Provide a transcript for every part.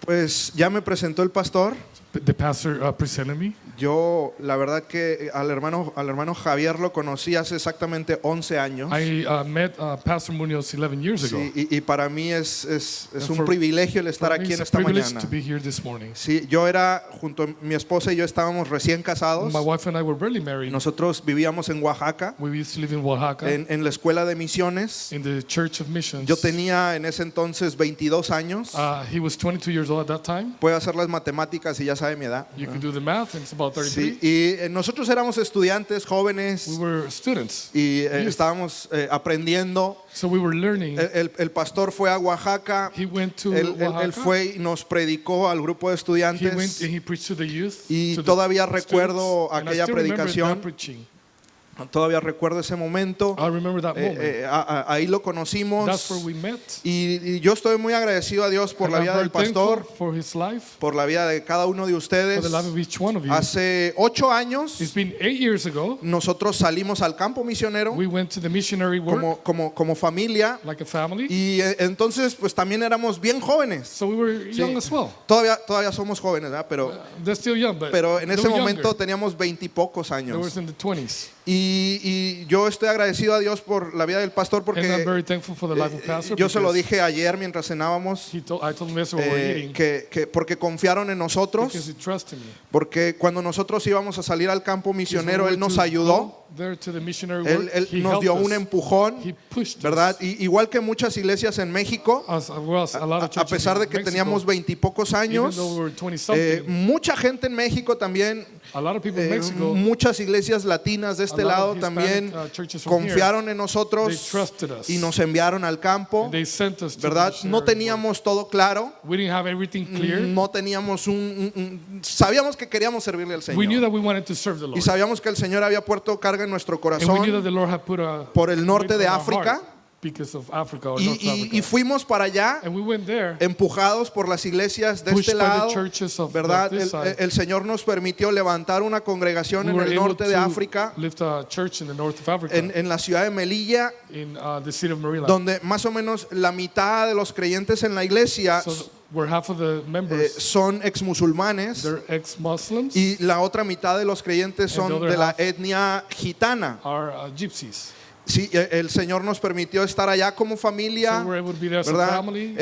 Pues ya me presentó el pastor. The pastor presented me. Yo, la verdad que al hermano Javier lo conocí hace exactamente 11 años. I met Pastor Munoz 11 years ago. Sí, y para mí es un privilegio el estar aquí en esta mañana. To be here this morning. Sí, yo era, junto a mi esposa y yo estábamos recién casados. My wife and I were barely married. Nosotros vivíamos en Oaxaca, We used to live in Oaxaca, en la escuela de misiones. in the Church of Missions. Yo tenía en ese entonces 22 años. He was 22 years old at that time. Puedo hacer las matemáticas y ya sabe mi edad. You can do the math, and it's about 33. Sí, y nosotros éramos estudiantes jóvenes We were students, y estábamos aprendiendo. so we were learning. El pastor fue a Oaxaca. He went to Él Oaxaca. fue y nos predicó al grupo de He went estudiantes. and he preached to the youth. Y to the todavía students, recuerdo and I aquella still remember predicación. that preaching. Todavía recuerdo ese momento. I remember that moment. Ahí lo conocimos. That's where we met. Y yo estoy muy agradecido a Dios por And la I'm vida very del pastor, thankful for his life, por la vida de cada uno de for ustedes. the life of each one of you. Hace 8 años It's been 8 years ago. nosotros salimos al campo misionero We went to the missionary work como familia. like a family. Y entonces pues también éramos bien jóvenes. So we were young as well. Todavía somos jóvenes, ¿verdad? They're still young, but Pero en they ese were momento younger. teníamos 20 y pocos They años. were in the 20s. Y yo estoy agradecido a Dios por la vida del pastor And I'm porque very thankful for the life of Pastor. yo se lo because dije ayer mientras cenábamos, I told him yesterday we were eating porque confiaron en nosotros, because he trusted me. porque cuando nosotros íbamos a salir al campo Because when misionero, we Él were nos to ayudó, go there to the missionary Él work, he nos helped dio us. un empujón, He pushed ¿verdad? us. Igual que muchas iglesias en México, As well as a lot of a churches pesar de in que Mexico, teníamos 20 y pocos even años, though we were 20-something, mucha gente en México también, a lot of people in Mexico, muchas iglesias latinas de este a lot lado of Hispanic, también churches from here, confiaron en they nosotros trusted us. y nos enviaron al campo, And they sent us to ¿verdad? the No missionary work. teníamos todo claro, We didn't have everything clear. no teníamos sabíamos que queríamos servirle al We knew Señor that we wanted to serve the Lord. y sabíamos que el Señor había puesto carga en nuestro And we knew that corazón the Lord had put a por el norte weight de on our África. heart because of Africa or y, North Africa. y fuimos para allá And we went there, empujados por las iglesias de pushed este by the lado, churches of ¿verdad? this side. El Señor nos permitió levantar una congregación We en were el able norte de to África, lift a church in the north of Africa, en la ciudad de Melilla, in the city of Maryland. donde más o menos la mitad de los creyentes en la iglesia So where half of the members, son ex-musulmanes they're ex-Muslims, y la otra mitad de los creyentes And the son other de la half etnia gitana. are gypsies. Sí, el Señor nos permitió estar allá como familia, So we're able to be there as a ¿verdad? family.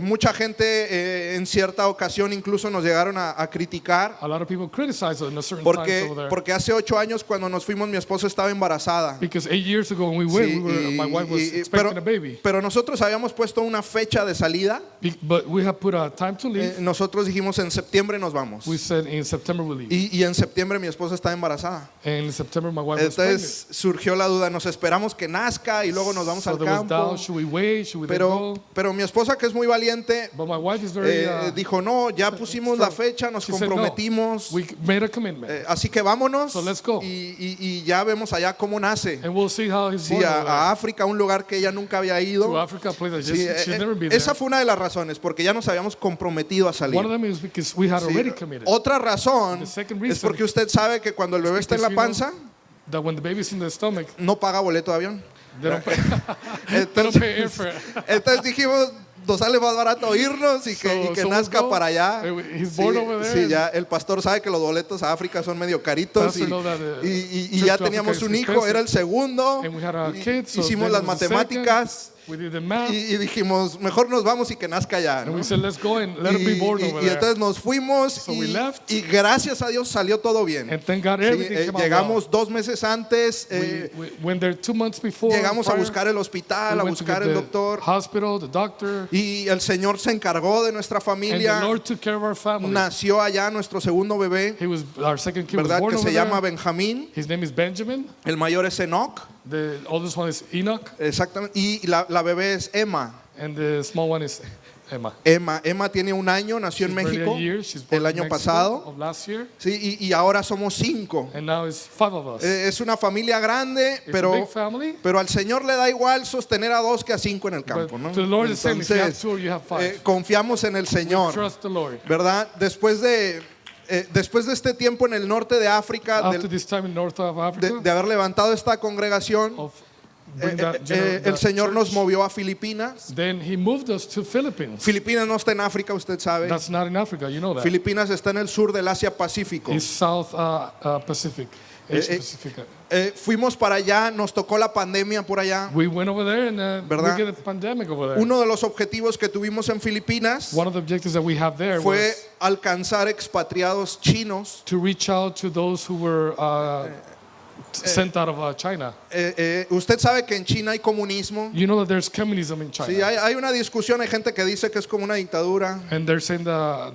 Mucha gente en cierta ocasión incluso nos llegaron a criticar A lot of people criticize us in a certain times over there. porque hace 8 años cuando nos fuimos mi esposa estaba embarazada. Because 8 years ago when we went, Sí, my wife was expecting a baby. pero nosotros habíamos puesto una fecha de salida. But we have put a time to leave. Nosotros dijimos en septiembre nos vamos. We said in September we'll leave. Y en septiembre mi esposa está embarazada. And in September my wife was pregnant. Entonces surgió la duda, nos esperamos que nazca y luego nos vamos So al there was campo. doubt, should we wait, should we then go? Pero mi esposa, que es muy valiente, But my wife is very, dijo, no, ya pusimos la fecha, nos she said, no. comprometimos, We made a commitment. así que vámonos So let's go. y ya vemos allá cómo nace. And we'll see how he's Sí, born over there. a África, un lugar que ella nunca había To ido. Africa, a place that Sí, she's never been there. esa fue una de las razones, porque ya nos habíamos comprometido a salir. One of them is because we had Sí, already committed. otra razón The second es reason porque usted sabe que cuando el bebé está en la because you know panza, that when the baby's in the stomach, no paga boleto de avión. they don't pay, they don't pay airfare. Entonces dijimos, nos sale más barato irnos y que So nazca we'll go. para allá. He's born over there. Sí, ya el pastor sabe que los boletos a África son medio caritos Pastor know that, y trip ya to teníamos Africa un is hijo, expensive. era el segundo. And we had a y kid, so hicimos then las it was the matemáticas We did the math. y dijimos, mejor nos vamos y que nazca ya. And ¿no? we said, let's go and let him be born over y there. entonces nos fuimos So we left. y gracias a Dios salió todo bien. And thank God Sí, everything came out llegamos 2 meses antes, well. We went there 2 months before. llegamos a prior. buscar el hospital, We a went to buscar get el the doctor hospital, the doctor, y el Señor se encargó de nuestra and the familia. Lord took care of our family. Nació allá nuestro segundo bebé, He was our second kid was ¿verdad? born Que over se llama there. Benjamín. His name is Benjamin. El mayor es Enoch. The oldest one is Enoch, Exactamente. Y la bebé es Emma. and the small one is Emma. Emma tiene 1 año, nació en She's barely México a year. She's born el in año Mexico pasado. of last year, Sí, y ahora somos 5. and now it's 5 of us. Es una familia grande, It's a pero big family. al Señor le da igual sostener a 2 que a 5 en el But campo, ¿no? to the Lord is saying, if you have Entonces, 2 or you have 5, confiamos en el Señor, trust the Lord. ¿verdad? Después de este tiempo en el norte de África, After this time in north of Africa, de haber levantado esta congregación, of bring that el Señor nos church. movió a Filipinas. Then he moved us to Philippines. Filipinas no está en África, usted sabe. That's not in Africa, you know that. Filipinas está en el sur del Asia Pacífico. It's South Pacific, Asia Pacific. Fuimos para allá, nos tocó la pandemia por allá. We went over there and ¿Verdad? we get a pandemic over there. Uno de los objetivos que tuvimos en Filipinas One of the objectives that we have there fue was alcanzar expatriados chinos. to reach out to those who were sent out of China. Usted sabe que en China hay comunismo. You know that there's communism in China. Sí, hay una discusión, hay gente que dice que es como una dictadura. And they're saying that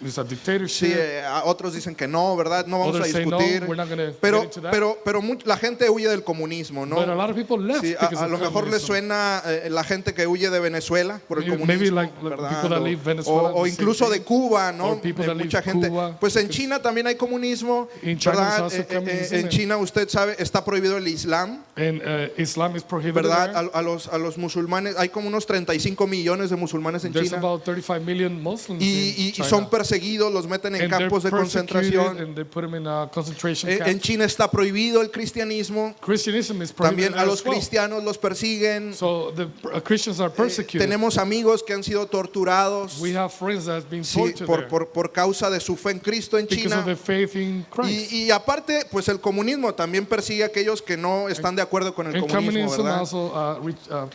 it's a Sí, dictatorship. otros dicen que no, ¿verdad? No vamos a Others say no, discutir. we're not going to Pero, get into that. pero la gente huye del comunismo, ¿no? But a lot of people left Sí, because a of lo mejor le communism. suena la gente que huye de Venezuela por el Maybe comunismo, like ¿verdad? people that leave Venezuela, O the incluso same de Cuba, ¿no? Or people that Mucha leave gente. Cuba, Pues en because China también hay comunismo, in China ¿verdad? there's also communism En China usted sabe está prohibido el Islam, And Islam is prohibited ¿verdad? there. A los musulmanes hay como unos 35 millones de musulmanes en There's China about 35 million Muslims y in China. son perseguidos, los meten en And campos de they're persecuted concentración. and they put them in concentration En camps. China está prohibido el cristianismo. Christianism is prohibited También a there los as well. cristianos los persiguen. So the Christians are persecuted. Tenemos amigos que han sido torturados, We have friends that have been sí, tortured there por causa de su fe en Cristo en because China. of their faith in Christ. Y aparte, pues el comunismo también persigue a aquellos que no están de acuerdo con el And comunismo, communism ¿verdad? also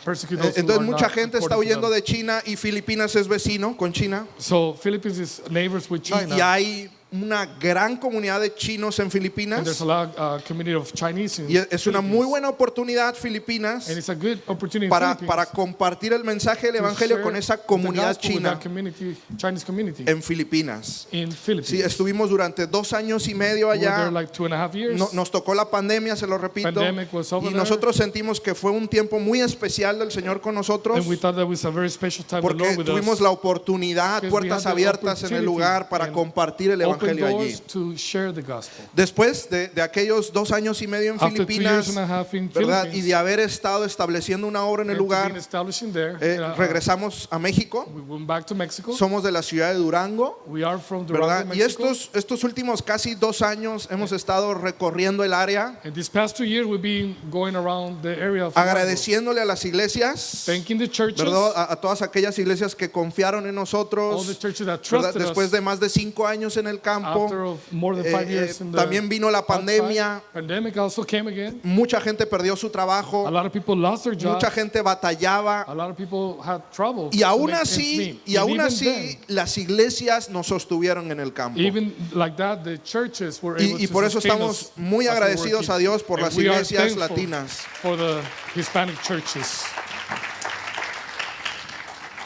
persecute those who Entonces are mucha not gente está according to huyendo them. de China y Filipinas es vecino con China. So Philippines is neighbors with China. Y hay una gran comunidad de chinos en And there's Filipinas. a lot community of Chinese in Y es una muy Philippines. buena oportunidad Filipinas And it's a good opportunity in para Philippines compartir el mensaje del to evangelio share con esa the comunidad gospel with china that community, Chinese community en Filipinas. in Sí, Philippines. estuvimos durante 2 años y medio We were there allá. like 2.5 years. Nos tocó la pandemia, se lo repito. Pandemic was over Y there. nosotros sentimos que fue un tiempo muy especial del Señor con nosotros, And we thought that was a very special time with the porque Lord with tuvimos us. la oportunidad, Because we puertas had the abiertas en el opportunity lugar para and compartir el Open evangelio allí. doors to share the gospel. Después de aquellos 2 años y medio en After 2 Filipinas, years and a half in ¿verdad? Y Philippines, de haber estado estableciendo una obra en el and to lugar, be establishing there, regresamos a México. we went back to Mexico. Somos de la ciudad de Durango, We are from ¿verdad? Durango, Y Mexico. estos últimos casi 2 años hemos estado recorriendo el área, And these past 2 years, we've been going around the area of Durango, agradeciéndole a las iglesias, thanking the churches, ¿verdad? A todas aquellas iglesias que confiaron en all the nosotros, churches that ¿verdad? trusted Después us. de más de 5 años en el campo. After more than 5 years in the También vino la outside, pandemia, pandemic also came again. mucha gente perdió su A trabajo, lot of people lost their jobs. mucha gente batallaba. A lot of people had trouble. Y to aún make ends así, meet. y And aún even así, then, las iglesias nos sostuvieron en el campo. even like that, the churches were able Y to por eso sustain estamos us muy as we're agradecidos working. a Dios por And las we are iglesias thankful latinas. for the Hispanic churches.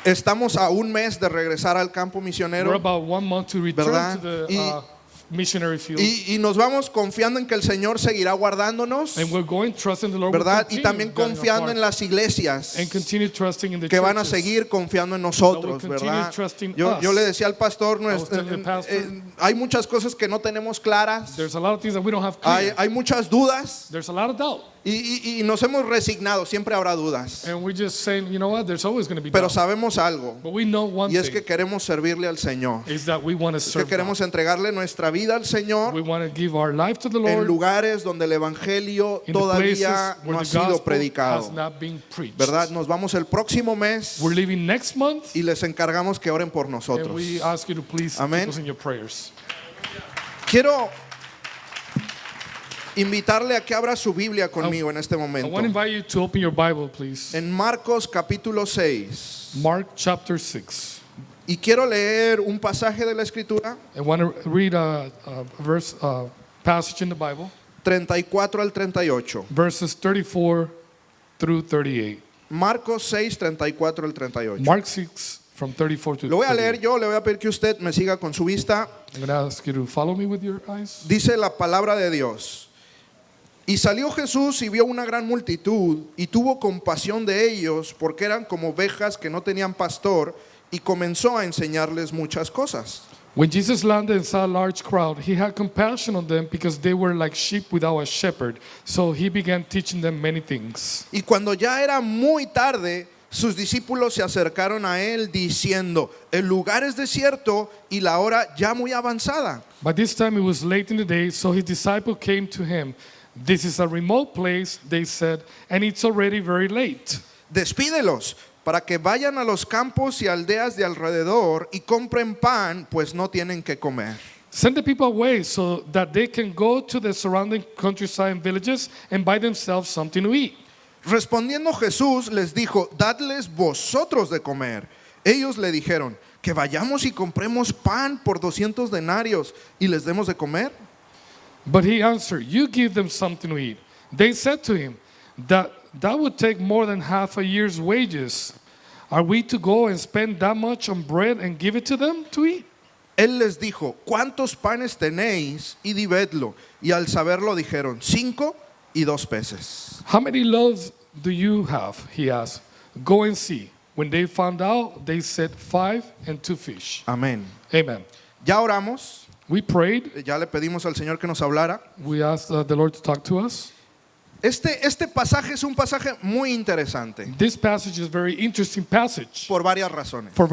Estamos a un mes de regresar al campo We're misionero, about 1 month to return ¿verdad? to the Y- missionary field. y nos vamos confiando en que el Señor seguirá guardándonos, And we're going trusting the Lord will ¿verdad? Y continue también guiding our confiando en heart. las iglesias And continue trusting in the que van a churches. seguir confiando en nosotros, That will continue ¿verdad? trusting Yo us. le decía al pastor, was telling the pastor, hay muchas cosas que no tenemos claras, There's a lot of things that we don't have hay, clear. hay muchas dudas There's a lot of doubt. y nos hemos resignado, siempre habrá dudas, And we're just saying, you know what, there's always going to be pero doubt. sabemos algo, But we know one y es thing, que queremos servirle al Señor, is that we want to es que serve queremos God. entregarle nuestra vida al Señor We want to give our life to the en Lord lugares donde el Evangelio in the places todavía no where ha the sido gospel predicado, has not been preached. ¿verdad? Nos vamos el próximo mes We're leaving next month, y les encargamos que oren por and nosotros. we ask you to please Amén. keep us in your prayers. Quiero invitarle a que abra su Biblia conmigo en este I momento. want to invite you to open your Bible, please. En Marcos capítulo 6. Mark chapter 6. Y quiero leer un pasaje de la Escritura, I want to read a verse, passage in the Bible, 34 al 38. verses 34 through 38. Marcos 6, 34 al 38. Mark 6 from 34 to Lo voy a 38. leer yo, le voy a pedir que usted me siga con su vista. I'm going to ask you to follow me with your eyes. Dice la palabra de Dios. Y salió Jesús y vio una gran multitud y tuvo compasión de ellos porque eran como ovejas que no tenían pastor y comenzó a enseñarles muchas cosas. When Jesus landed and saw a large crowd, he had compassion on them because they were like sheep without a shepherd. So he began teaching them many things. Y cuando ya era muy tarde, sus discípulos se acercaron a él diciendo, el lugar es desierto y la hora ya muy avanzada. By this time it was late in the day, so his disciples came to him. This is a remote place, they said, and it's already very late. Despídelos para que vayan a los campos y aldeas de alrededor y compren pan, pues no tienen que comer. Send the people away so that they can go to the surrounding countryside and villages and buy themselves something to eat. Respondiendo Jesús les dijo, dadles vosotros de comer. Ellos le dijeron, que vayamos y compremos pan por 200 denarios y les demos de comer. But he answered, you give them something to eat. They said to him, that would take more than half a year's wages. Are we to go and spend that much on bread and give it to them to eat? Él les dijo, ¿cuántos panes tenéis? Y dividlo. Y al saberlo dijeron, 5 y 2 peces. How many loaves do you have? He asked. Go and see. When they found out, they said 5 and 2 fish. Amén. Amen. Ya oramos, We prayed. ya le pedimos al Señor que nos hablara. We asked the Lord to talk to us. Este pasaje es un pasaje muy interesante This passage is a very interesting passage por varias razones. for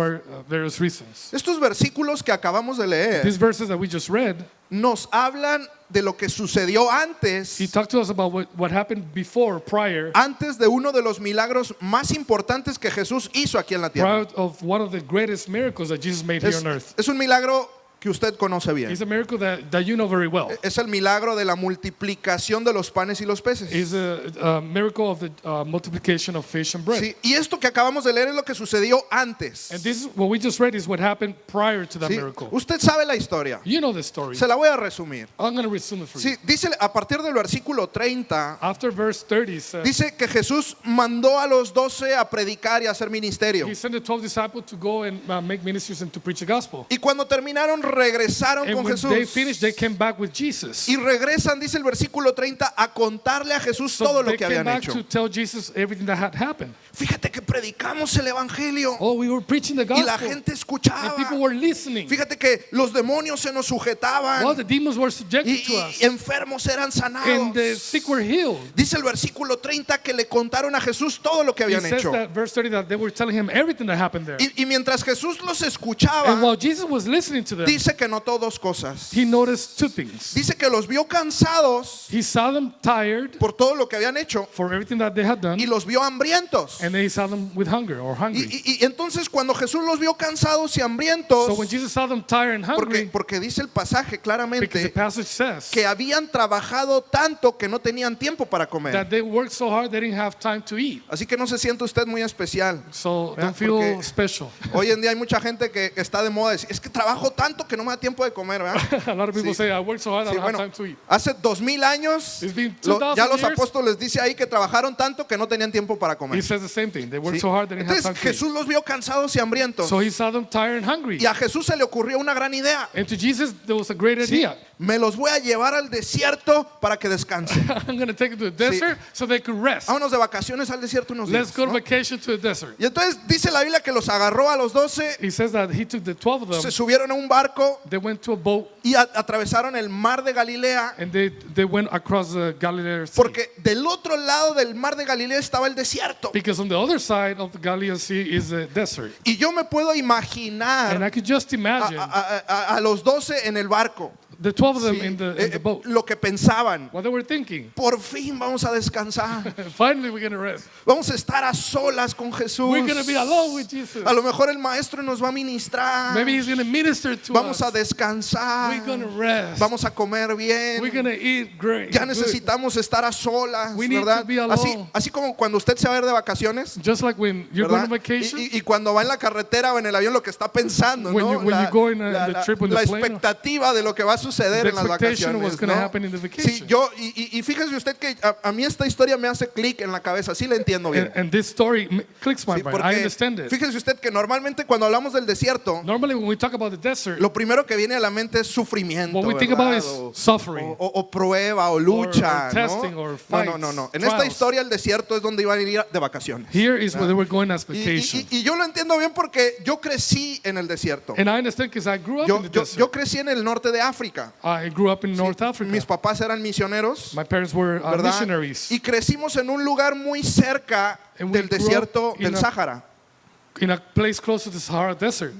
various reasons. Estos versículos que acabamos de leer These verses that we just read, nos hablan de lo que sucedió antes, he talked to us about what happened before, prior antes de uno de los milagros más importantes que Jesús hizo aquí en la tierra. of one of the greatest miracles that Jesus made here on earth. Es un milagro que usted conoce bien. It's a miracle that you know very well. Es el milagro de la multiplicación de los panes y los peces. It's a miracle of the multiplication of fish and bread. Sí, y esto que acabamos de leer es lo que sucedió antes. And this is what we just read is what happened prior to that Sí, miracle. usted sabe la historia. You know the story. Se la voy a resumir. I'm going to resume it for you. Sí, dice a partir del versículo 30, After verse 30 says, dice que Jesús mandó a los 12 a predicar y a hacer ministerio. he sent the 12 disciples to go and make ministries and to preach the gospel. Y cuando terminaron, regresaron And con when they Jesús. finished, they came back with Jesus. Y regresan, dice el versículo 30, a contarle a Jesús So todo lo they que came habían back hecho. to tell Jesus everything that had happened. Fíjate que predicamos el evangelio Oh, we were preaching the y la gospel. gente And escuchaba. people were listening. Fíjate que los demonios se nos sujetaban Well, the demons were subjected y, to us. y enfermos eran And the sanados. sick were healed. Dice el versículo 30 que le contaron a Jesús todo lo que He habían says hecho. that verse 30 that they were telling him everything that happened there. Y mientras Jesús los And escuchaba, while Jesus was listening to them, dice que notó 2 cosas. he noticed 2 things. Dice que los vio cansados He saw them tired por todo lo que habían hecho for everything that they had done, y los vio hambrientos. and then he saw them with hunger or hungry. Y entonces cuando Jesús los vio cansados y hambrientos, So when Jesus saw them tired and hungry, porque dice el pasaje because the claramente passage says que habían trabajado tanto que no tenían tiempo para comer. that they worked so hard they didn't have time to eat. Así que no se siente usted muy especial. So Yeah, don't feel porque- special. Hoy en día hay mucha gente que está de moda decir, es que trabajo tanto que no me da tiempo de comer, ¿verdad? A lot of people Sí. say, I work so hard, I Sí, don't bueno, have time to eat. hace 2000 años It's been 2000 ya los years. apóstoles dice ahí que trabajaron tanto que no tenían tiempo para He comer. says the same thing. They worked Sí. so hard they didn't have time Entonces to eat. Jesús los vio cansados y hambrientos So he saw them tired and hungry. y a Jesús se le ocurrió una gran idea. And to Jesus, there was a great Sí, idea. me los voy a llevar al desierto para que descansen. I'm going to take them to the desert so they could rest. Vámonos de vacaciones al desierto unos Let's días. go to ¿no? vacation to the desert. Y entonces dice la Biblia que los agarró a los 12, He says that he took the 12 of se them, subieron a un barco they went to a boat, y atravesaron el mar de Galilea, and they went across the Galilee Sea. porque del otro lado del mar de Galilea estaba el desierto. Because on the other side of the Galilean Sea is the desert. Y yo me puedo And imaginar I could just imagine a los 12 en el barco. the 12 of them Sí, in the boat. lo que pensaban, What they were thinking. por fin vamos a descansar, Finally, we're going to rest. vamos a estar a solas con Jesús. We're going to be alone with Jesus. A lo mejor el maestro nos va a ministrar. Maybe he's going to minister to Vamos us. a descansar. We're going to rest. Vamos a comer bien. We're going to eat great. Ya good. necesitamos estar a solas, We need ¿verdad? to be alone. Así como cuando usted se va a ir de vacaciones, Just like when you're going ¿verdad? on vacation, Y cuando va en la carretera o en el avión lo que está pensando, When ¿no? you- when you go in a- the trip on the la plane, expectativa de lo que va a suceder the en las expectation of vacaciones, what's gonna ¿no? happen in the Sí, vacation. y fíjese usted que a mí esta historia me hace clic en la cabeza, sí la entiendo bien. and this story clicks my Sí, brain. I porque understand it. fíjese usted que normalmente cuando hablamos del desierto, Normally, when we talk about the desert, lo primero que viene a la mente es sufrimiento, what we think about ¿verdad? is suffering. O prueba o lucha, or testing, ¿no? or No. fights, En esta trials. historia el desierto es donde iban a ir de vacaciones. Here is where they were going as Y, vacation. y yo lo entiendo bien porque yo crecí en el desierto. And I understand because I grew up Yo, in the yo, desert. yo crecí en el norte de África. I grew up in North Africa. Mis papás eran misioneros, My parents were ¿verdad? missionaries Y crecimos en un lugar muy cerca And we del grew desierto up in del a- Sáhara. in a place close to the Sahara Desert.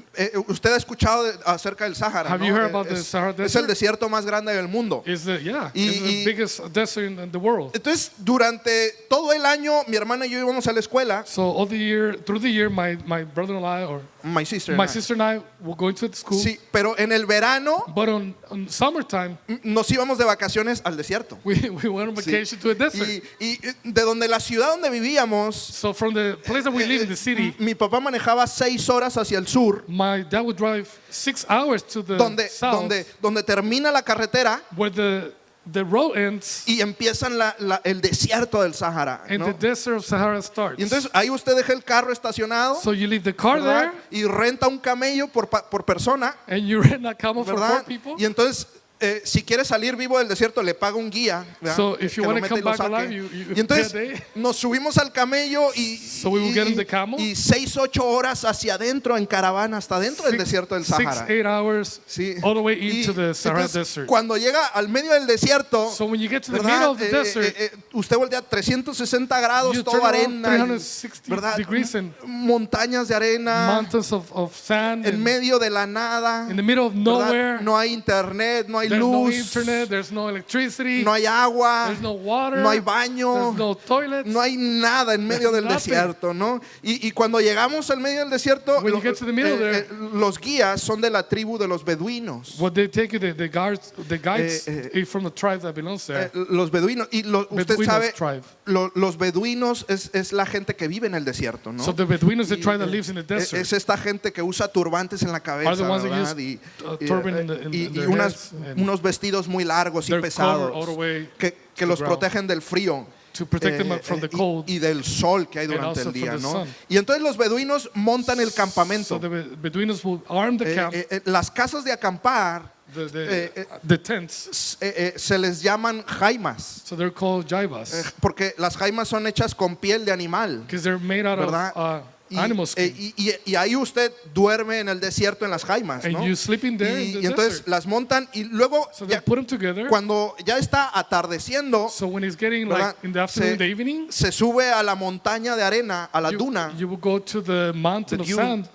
Usted ha escuchado acerca del Sahara, Have ¿no? you heard about the Sahara Es el Desert? desierto más grande del mundo. It's the Y- it's the y- biggest desert in the world. Entonces, durante todo el año, mi hermana y yo íbamos a la escuela. So all the year, through the year, my brother and I, or My sister. my and I. sister and I, were going to the school. Sí, pero en el verano But on summertime, nos íbamos de vacaciones al desierto. we went on Sí. vacation to a desert. Y de donde la ciudad donde vivíamos, So from the place that we live in the city, mi papá manejaba 6 horas hacia el sur, my dad would drive 6 hours to the donde, south, donde termina la carretera where the road ends y empiezan el desierto del Sahara, and ¿no? the desert of Sahara starts. Y entonces ahí usted deja el carro estacionado, So you leave the car ¿verdad? there Y renta un camello por persona, and you rent a camel for 4 ¿verdad? people. Y entonces si quiere salir vivo del desierto le paga un guía, ¿verdad? So if you Que lo want to mete come y lo back saque. alive, you Y entonces pay a day. nos subimos al camello So we will get in the camel. y 6-8 horas hacia adentro en caravana hasta dentro del desierto del Sahara. 6-8 hours Sí. all the way Y into the Sahara entonces, Desert. cuando llega al medio del desierto, So when you get to the ¿verdad? middle of the desert, Usted voltea 360 grados, you todo turn around arena, y, 360 ¿verdad? degrees and Montañas de arena, mountains of sand en and medio de la nada, in the middle of ¿verdad? nowhere. No hay internet, no hay There's no luz, internet, there's no electricity, no hay agua, there's no water, no hay baño, there's no toilets. no hay nada en medio del Nothing. desierto, ¿no? Y cuando llegamos al medio del desierto, When you get to the middle there, los guías son de la tribu de los beduinos. What they take you, the guides from the tribe that belongs there. Los beduinos, y usted Beduinos sabe, tribe. los beduinos es la gente que vive en el desierto, ¿no? So the Beduinos, the Y, tribe that lives in the desert, es esta gente que usa turbantes en la cabeza, are the ones that ¿verdad? use turban in y their unas- heads and unos vestidos muy largos y they're covered all pesados the way que to los the ground protegen del frío. to protect them from the cold. Y del sol que hay and durante also el día, from the ¿no? sun. Y entonces los beduinos montan el So campamento. the Beduinos will arm the camp, Las casas de acampar the tents. se les llaman jaimas, So they're called jaivas porque las jaimas son hechas con piel de animal, because they're made out ¿verdad? of Y, animal skin. y ahí usted duerme en el desierto en las jaimas, And ¿no? you sleeping there in the Y entonces desert. las montan y luego So they ya- put them together. cuando ya está atardeciendo, So when it's getting ¿verdad? like in the afternoon, the evening, se sube a la montaña de arena, a la you, duna, you will go to the mountain The of dune. sand.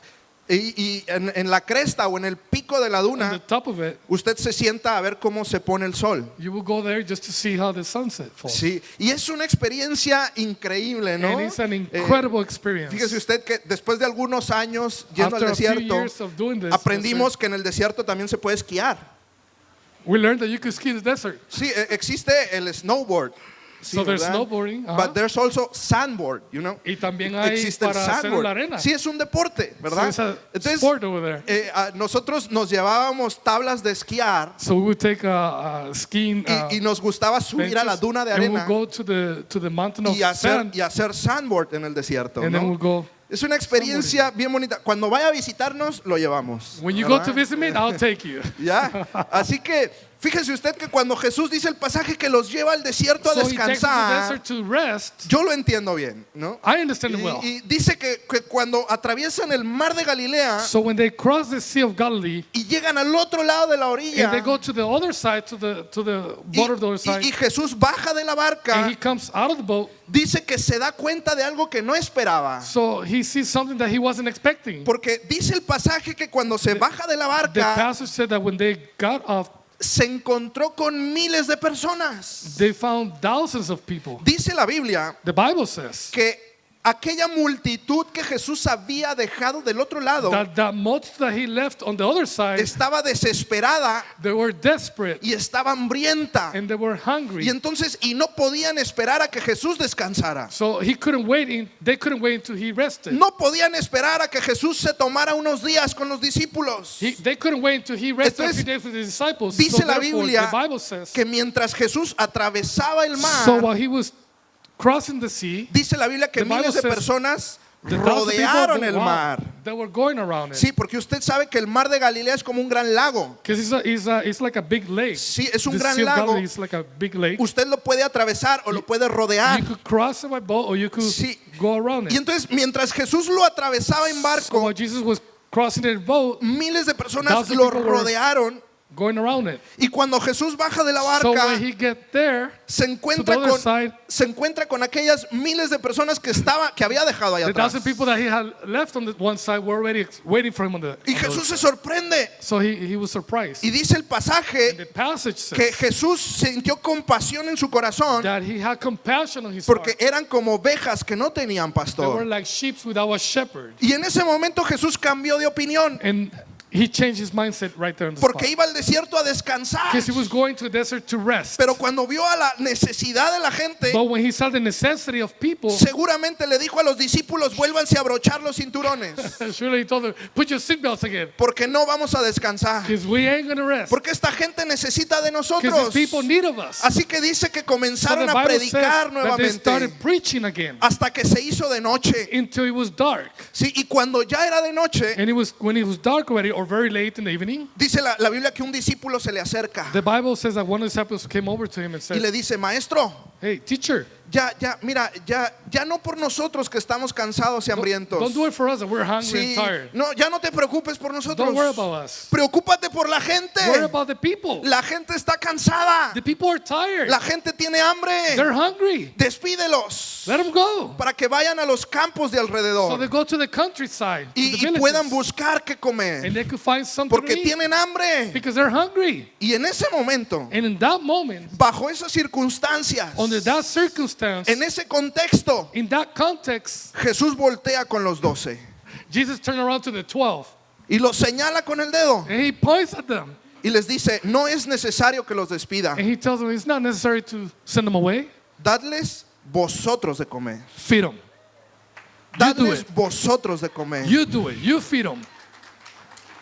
y en la cresta o en el pico de la On the duna, top of it, usted se sienta a ver cómo se pone el sol. you will go there just to see how the sunset falls. Sí, y es una experiencia increíble, ¿no? And it's an incredible experience. Fíjese usted que después de algunos años yendo After al a few desierto, years of doing this, aprendimos que en el desierto también se puede esquiar. we learned that you could ski the desert. Sí, existe el snowboard. Sí, So there's ¿verdad? snowboarding, But there's also sandboard, you know. Y también hay Existe el para hacer en la arena. Sí, es un deporte, ¿verdad? So it's a Entonces, sport over there. nosotros nos llevábamos tablas de esquiar So we would take a skiing y nos gustaba subir a la benches, duna de and arena we'll go to the mountain of sand, y hacer sandboard en el desierto, and then ¿no? we'll go. Es una experiencia bien bonita. Cuando vaya a visitarnos, lo llevamos. When you ¿verdad? go to visit me, I'll take you. ¿Ya? Así que fíjese usted que cuando Jesús dice el pasaje que los lleva al desierto a So he takes you to the descansar, desert to rest. yo lo entiendo bien, ¿no? I understand it well. Y dice que cuando atraviesan el mar de Galilea So when they cross the Sea of Galilee y llegan al otro lado de la orilla and they go to the other side, to the border of the other side, y Jesús baja de la and barca, he comes out of the boat, dice que se da cuenta de algo que no esperaba. so he sees something that he wasn't expecting. Porque dice el pasaje que cuando se baja de la The barca, passage said that when they got off, se encontró con miles de personas. they found thousands of people. Dice la Biblia The Bible says que aquella multitud que Jesús había dejado del otro lado that multitude that he left on the other side, estaba desesperada they were desperate y estaba hambrienta. and they were hungry. Y entonces, y no podían esperar a que Jesús descansara. So they couldn't wait until he rested. No podían esperar a que Jesús se tomara unos días con los discípulos. They couldn't wait until he rested a Entonces, few days with his disciples. Dice So la therefore, Biblia the Bible says, que mientras Jesús atravesaba el so mar, while he was crossing the sea, dice la Biblia que the Bible miles de says personas the thousands of people rodearon el mar. they were going around it. Sí, porque usted sabe que el mar de Galilea es como un gran lago. Because it's like a big lake. Sí, es un The gran Sea of lago. Galilee is like a big lake. Usted lo puede atravesar o lo puede rodear. You could cross it by boat or you could Sí. go around Y it. entonces, mientras Jesús lo atravesaba en So barco, while Jesus was crossing the boat, miles de personas thousands of lo people were rodearon going around it. Y cuando Jesús baja de la So barca, when he get there, se encuentra to the other side, se encuentra con aquellas miles de personas que había dejado allá the atrás. 1,000 people that he had left on the one side were already waiting for him on the Y other Jesús se side. sorprende. So he was surprised. Y dice el The pasaje passage que says Jesús sintió compasión en su corazón that he had compassion on his porque heart. eran como ovejas que no tenían They were pastor. like sheep without a shepherd. Y en ese momento Jesús cambió de opinión And he changed his mindset right there on the porque spot. iba al desierto a descansar. Because he was going to the desert to rest. Pero cuando vio a la necesidad de la gente, But when he saw the necessity of people, seguramente le dijo a los discípulos, vuélvanse a abrochar los cinturones surely he told them, put your seatbelts again. porque no vamos a descansar. Because we ain't going to rest. Porque esta gente necesita de Because nosotros. these people need of us. Así que dice que So the comenzaron a Bible says predicar that they started nuevamente preaching again hasta que se hizo de noche. until it was dark. Sí, y cuando ya era de noche, And when it was dark already or very late in the evening, dice la Biblia que un discípulo se le acerca the Bible says that one of the disciples came over to him and y said, le dice, maestro, hey, teacher, mira, ya no por nosotros que estamos cansados y hambrientos. don't do it for us that we're hungry Sí, and tired. no, ya no te preocupes por nosotros. Don't worry about us. Preocúpate por la gente. Worry about the people. La gente está cansada. The people are tired. La gente tiene hambre. They're hungry. Despídelos Let them go. para que vayan a los campos de So they alrededor go to the countryside, to the y villages, puedan buscar qué comer. and they could find something to Porque eat tienen hambre. because they're hungry. Y en ese momento, And in that moment, bajo esas circunstancias, under that circumstance, en ese contexto, in that context, Jesús voltea con los 12 Jesus turned around to the 12 y los señala con el dedo and he points at them y les dice, no es necesario que los despida, and he tells them it's not necessary to send them away. dadles vosotros de comer. Feed them. You do Dadles it. vosotros de comer. You do it. You feed them.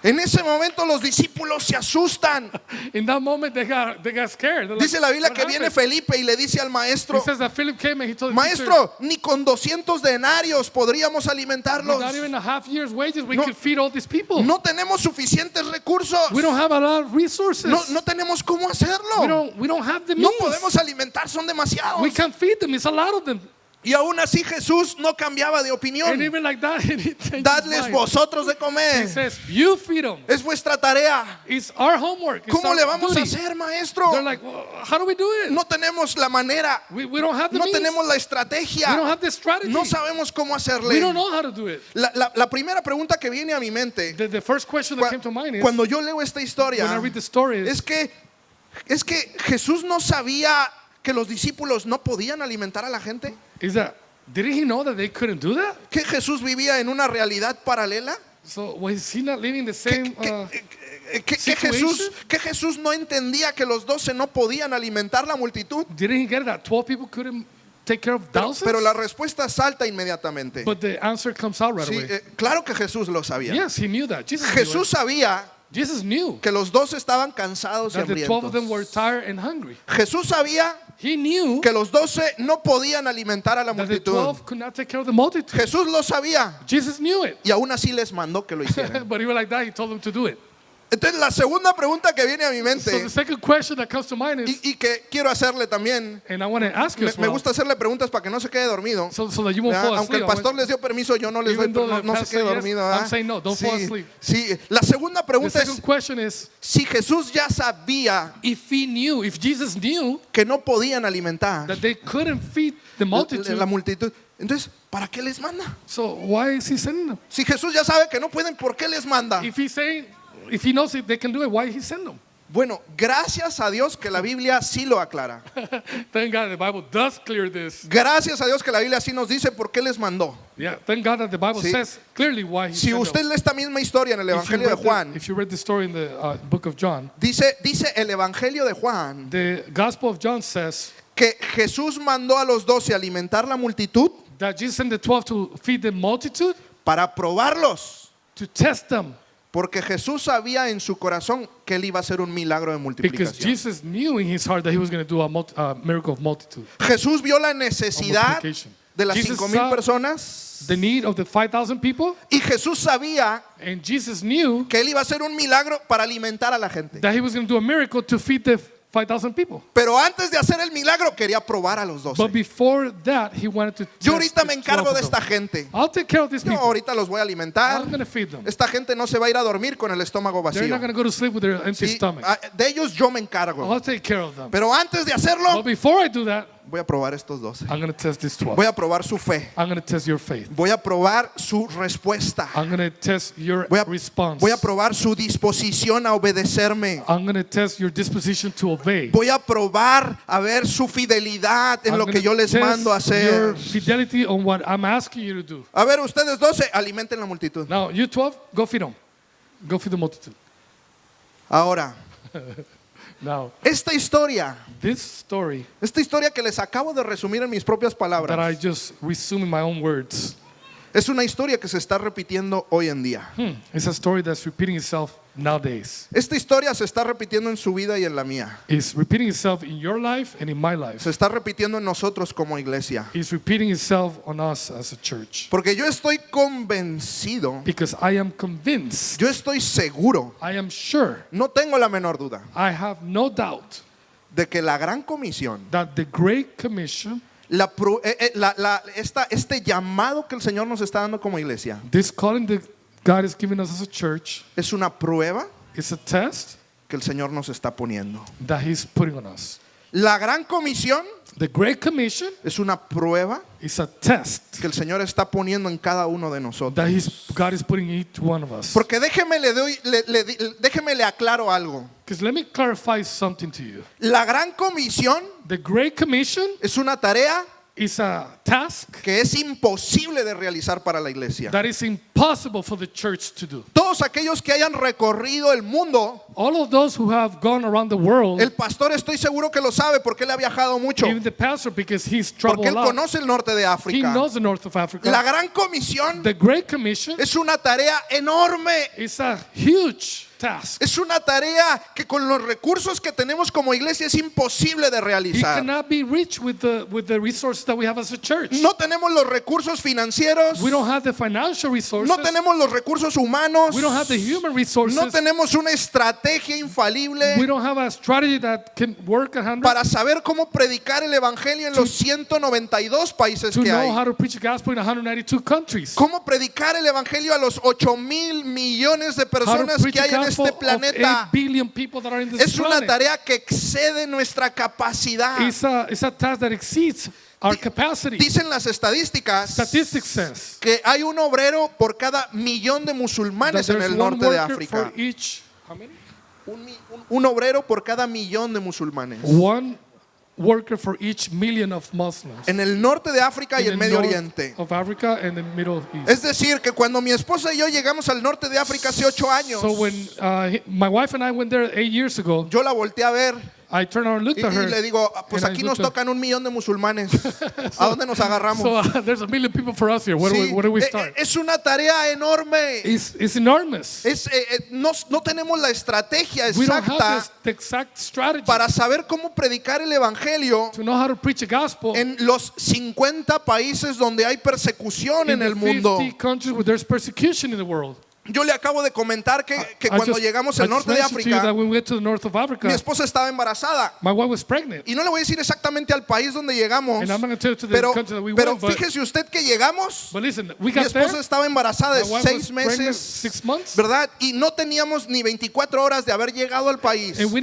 En ese momento los discípulos se asustan. In that moment, they got scared. They're like, Dice la Biblia "What que viene happened?" Felipe y le dice al He maestro, says that Philip came and he told the teacher, maestro, ni con 200 denarios podríamos alimentarlos. not even a half year's wages, we No. could feed all these people. No tenemos suficientes recursos. We don't have a lot of resources. No tenemos cómo hacerlo. We don't have the No means. podemos alimentar, son demasiados. We can't feed them. It's a lot of them. Y aún así Jesús no cambiaba de And opinión. even like that, he changed his Dadles mind. vosotros de He comer. says, you feed them. Es vuestra tarea. It's our homework. It's ¿Cómo our le vamos a duty. hacer, maestro? They're like, well, how do we do it? No tenemos la manera. We don't have the No means. tenemos la We don't estrategia. have the strategy. No sabemos cómo We hacerle. don't know how to do it. La primera pregunta que viene a mi mente The first question that came to mind is, cuando yo leo esta when I historia read the story, is es que Jesús no sabía que los discípulos no podían alimentar a la gente. that didn't he know that they couldn't do that? Que Jesús vivía en una realidad paralela. So was he not living the same? Que Jesús no entendía que los 12 no podían alimentar la multitud. Didn't he get that 12 people couldn't take care of thousands? Pero la respuesta salta inmediatamente. But the answer comes out right Sí, away. claro que Jesús lo sabía. Yes, he knew that. Jesús sabía Jesus knew que los 12 estaban cansados y that the 12 of them hambrientos. were tired and hungry. Jesús sabía He knew que los 12 no podían alimentar a la that the multitud. 12 could not take care of the multitude. Jesús lo sabía Jesus knew it. y aún así les mandó que lo hicieran. But even like that, he told them to do it. Entonces la segunda pregunta que viene a mi So mente the second question that comes to mind is, y que quiero hacerle también, and I want to ask you as me well, gusta hacerle preguntas para que no se quede dormido. so that you won't ¿Verdad? fall Aunque asleep. el pastor les dio permiso, yo no les doy, Even though no, the no se pastor quede yes, dormido. I'm ¿verdad? saying no, don't fall asleep. Sí, la segunda The pregunta second es question is, si Jesús ya sabía if Jesus knew que no podían alimentar that they couldn't feed the multitude, la multitud, entonces, ¿para qué les manda? so why is he sending them? Si Jesús ya sabe que no pueden, ¿por qué les manda? If he knows if they can do it, why he send them? Bueno, gracias a Dios que la Biblia sí lo aclara. Thank God the Bible does clear this. Gracias a Dios que la Biblia sí nos dice por qué les mandó. Yeah, thank God that the Bible Sí. says clearly why he Si sent usted them. lee esta misma historia en el Evangelio de Juan, If you read the story in the book of John, dice el Evangelio de Juan the Gospel of John says que Jesús mandó a los 12 a alimentar la multitud that Jesus sent the 12 to feed the multitude para probarlos. to test them, Porque Jesús sabía en su corazón que él iba a hacer un milagro de because multiplicación. Jesus knew in his heart that he was going to do a miracle of multitude. Jesús vio la necesidad Multiplication. de las Jesus 5,000 saw personas the need of the 5,000 people, y Jesús sabía and Jesus knew que él iba a hacer un milagro para alimentar a la gente. that he was going to do a miracle to feed the 5,000 people. Pero antes de hacer el milagro quería probar a los 12. But before that, he wanted to Yo test ahorita the me 12 encargo of de them. esta gente. I'll take care of these Yo people. ahorita los voy a alimentar. I'm going to feed them. Esta gente no se va a ir a dormir con el estómago They're vacío. not going to go to sleep with their empty Sí, stomach. de ellos yo me encargo. I'll take care of them. Pero antes de hacerlo, But before I do that, voy a probar estos 12. I'm going to test these 12. Voy a probar su fe. I'm going to test your faith. Voy a probar su respuesta. I'm going to test your Voy a, response. voy a probar su disposición a obedecerme. I'm going to test your disposition to obey. Voy a probar a ver su fidelidad en I'm lo que gonna yo les test mando a your hacer. fidelity on what I'm asking you to do. A ver, ustedes 12, alimenten la multitud. Now, you 12, go feed them. Go feed the multitude. Ahora, Now, esta historia esta que les acabo de resumir en mis propias that I palabras, just resume in my own words, es una historia que se está repitiendo hoy en día. it's a story that's repeating itself nowadays. Esta historia se está repitiendo en su vida y en la mía. It's repeating itself in your life and in my life. Se está repitiendo en nosotros como iglesia. It's repeating itself on us as a church. Porque yo estoy convencido, Because I am convinced, yo estoy seguro, I am sure, no tengo la menor duda, I have no doubt de que la gran comisión, that the Great Commission, este llamado que el Señor nos está dando como iglesia, this calling that God is giving us as a church, es una prueba is a test que el Señor nos está poniendo. that He's putting on us. La gran comisión The Great Commission es una prueba is a test que el Señor está poniendo en cada uno de nosotros. that God is putting in each one of us. Porque déjeme le aclaro algo. Because let me clarify something to you. La gran comisión The Great Commission es una tarea is a task que es imposible de realizar para la iglesia. that is impossible for the church to do. Todos aquellos que hayan recorrido el mundo, All of those who have gone around the world, el pastor estoy seguro que lo sabe porque él ha viajado mucho, even the pastor, because he's porque traveled él a lot. conoce el norte de He África. knows the north of Africa. La gran comisión The Great Commission es una tarea enorme. is a huge task. Es una tarea que con los recursos que tenemos como iglesia es imposible de It realizar. cannot be reached with the resources that we have as a church. No tenemos los recursos financieros, We don't have the financial resources. no tenemos los recursos humanos, We don't have the human resources. no tenemos una estrategia infalible We don't have a strategy that can work 100 para saber cómo predicar el evangelio en los 192 países to que know hay. how to preach the gospel in 192 countries. Cómo predicar el evangelio a los 8,000 millones de How to personas preach que hay the en gospel este of planeta. 8 billion people that are in this Es una planet. tarea que excede nuestra capacidad. It's a task that exceeds our capacity. Dicen las estadísticas Statistics says que hay un obrero por cada millón de that musulmanes en there's el one norte de worker África. for each, how many? Un obrero por cada millón de musulmanes. One worker for each million of Muslims. En el norte de África y In el the Medio north Oriente. of Africa and the Middle East. Es decir, que cuando mi esposa y yo llegamos al norte de África hace 8 años, So when my wife and I went there 8 years ago, yo la volteé a ver I turned around and looked y at her. le digo, pues And I aquí nos looked at- tocan 1,000,000 de musulmanes. ¿A dónde nos agarramos? So there's a million people for us here. Where, Sí, where do we start? es una tarea enorme. It's enormous. No tenemos la estrategia We don't exacta have the exact strategy para saber cómo predicar el evangelio to know how to preach the gospel en los 50 países donde hay persecución in en el the mundo. 50 countries where there's persecution in the world. Yo le acabo de comentar que I cuando just- llegamos I al just norte de mentioned to you África, that when we went to the north of Africa, mi esposa estaba embarazada. my wife was pregnant. Y no le voy a decir exactamente al país donde llegamos, And I'm not going to tell you to the pero, country that we pero went, but, fíjese usted que llegamos, but listen, we mi got there. esposa estaba embarazada de My wife 6 was pregnant meses, 6 months. ¿verdad? Y no teníamos ni 24 horas de haber llegado al país. And we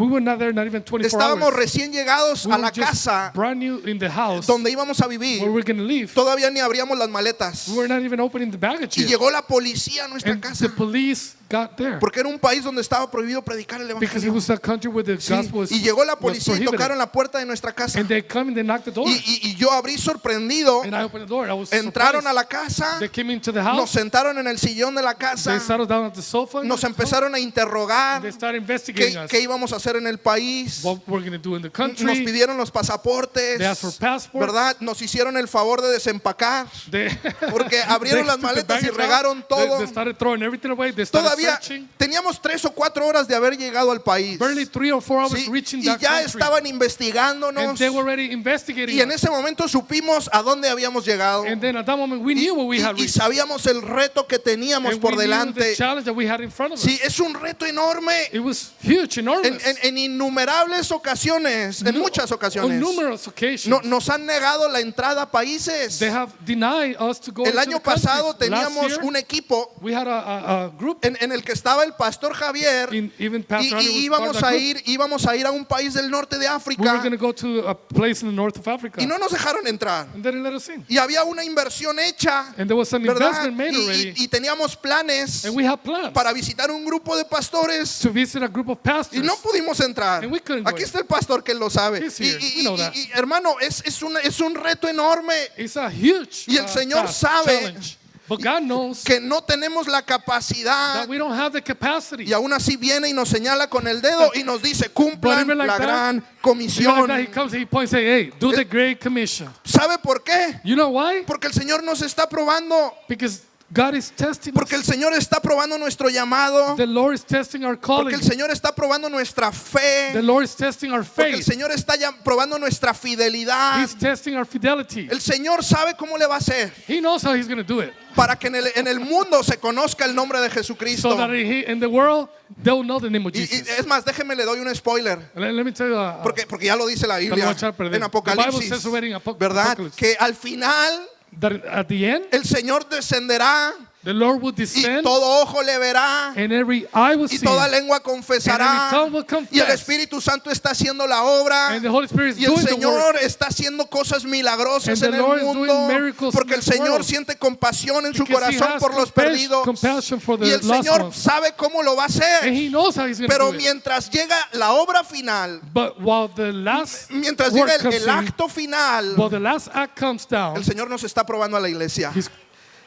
were not there, not even 24 Estábamos hours. recién llegados We a were la just casa brand new in the house donde íbamos a where vivir. we're going to live. Todavía ni abríamos las maletas. We were not even opening the baggage Y yet. llegó la policía a nuestra And casa. the police got there Porque era un país donde estaba prohibido predicar el because it evangelio. was a country where the Sí, gospel was, y llegó la was policía y prohibited. tocaron la puerta de nuestra casa. And they come and they knocked the door. Y yo abrí sorprendido. And I opened the door. I was Entraron surprised. a la casa, They came into the nos house. sentaron en el sillón de la They casa, settled down at the sofa. nos empezaron a interrogar They started investigating us. qué íbamos a hacer en el país. What we're going to do in the Nos country. pidieron los pasaportes, They asked for passports. ¿verdad? Nos hicieron el favor de desempacar, They, porque abrieron they las took the maletas y baggage out. regaron They todo. They started throwing everything away. They started Todavía searching. teníamos 3 o 4 horas de haber llegado al país. Barely 3 or 4 hours Sí, reaching y that ya country. estaban And investigándonos. they were already investigating Y en us. ese momento supimos a dónde habíamos llegado. And then at that moment we knew what we had Y reached. sabíamos el reto que teníamos And por we knew the delante. challenge that we had in front of us. Sí, es un reto enorme. It was huge, enormous. En innumerables ocasiones, en muchas On ocasiones, numerous occasions, nos han negado la entrada a países. they have denied us to go El into año the countries. pasado Last teníamos year, un equipo we had a group, en el que estaba el pastor Javier even y, Pastor Andrew y was part of that group. íbamos a ir a un país del norte de We were África going to go to a place in the north of Africa. y no nos dejaron entrar. And they didn't let us in. Y había una inversión hecha, And there was an ¿verdad? investment made already. Y teníamos planes And we had plans para visitar un grupo de pastores to visit a group of y pastors. no pudimos entrar. And we couldn't go Aquí in. está el pastor que lo sabe. He's here. We know that. Hermano, es un reto enorme It's a huge Y el Señor task, sabe challenge. But God knows que no tenemos la capacidad. that we don't have the capacity. Y aún así viene y nos señala con el dedo y nos dice, cumplan But even like la that, gran You know, like comisión. that, he comes and he points and says, hey, do the Great Commission. ¿Sabe por qué? You know why? Porque el Señor nos está probando. Because God is testing Porque el us. Señor está probando nuestro llamado. The Lord is testing our Porque calling. el Señor está probando nuestra The fe. Lord is testing our Porque el faith. Señor está probando nuestra fidelidad. He's testing our fidelity. El Señor sabe cómo le va a hacer He knows how he's going to do it. para que en el mundo se conozca el nombre de Jesucristo. So that in the world, they'll know the name of Y Jesus. es más, déjeme le doy un spoiler. Let me tell you, Porque ya lo dice la Biblia watch out for en this. The Bible Apocalipsis, says already in ¿verdad? Apocalypse. Que al final that at the end, el Señor descenderá the Lord will y descend todo ojo le verá and every eye will y see toda him, lengua and confesará every tongue will y el confess. Espíritu Santo está haciendo la obra And the Holy Spirit is y el doing the work. Señor está haciendo cosas milagrosas And en the Lord el is doing mundo miracles porque in el this Señor world. siente compasión en su Because he corazón has por los perdidos compassion for the y el lost Señor ones. sabe cómo lo va a And hacer. he knows how he's going to Pero do it. mientras llega la obra final, But while the last mientras work llega comes el in, acto final, while the last act comes down, el Señor nos está probando a la iglesia. he's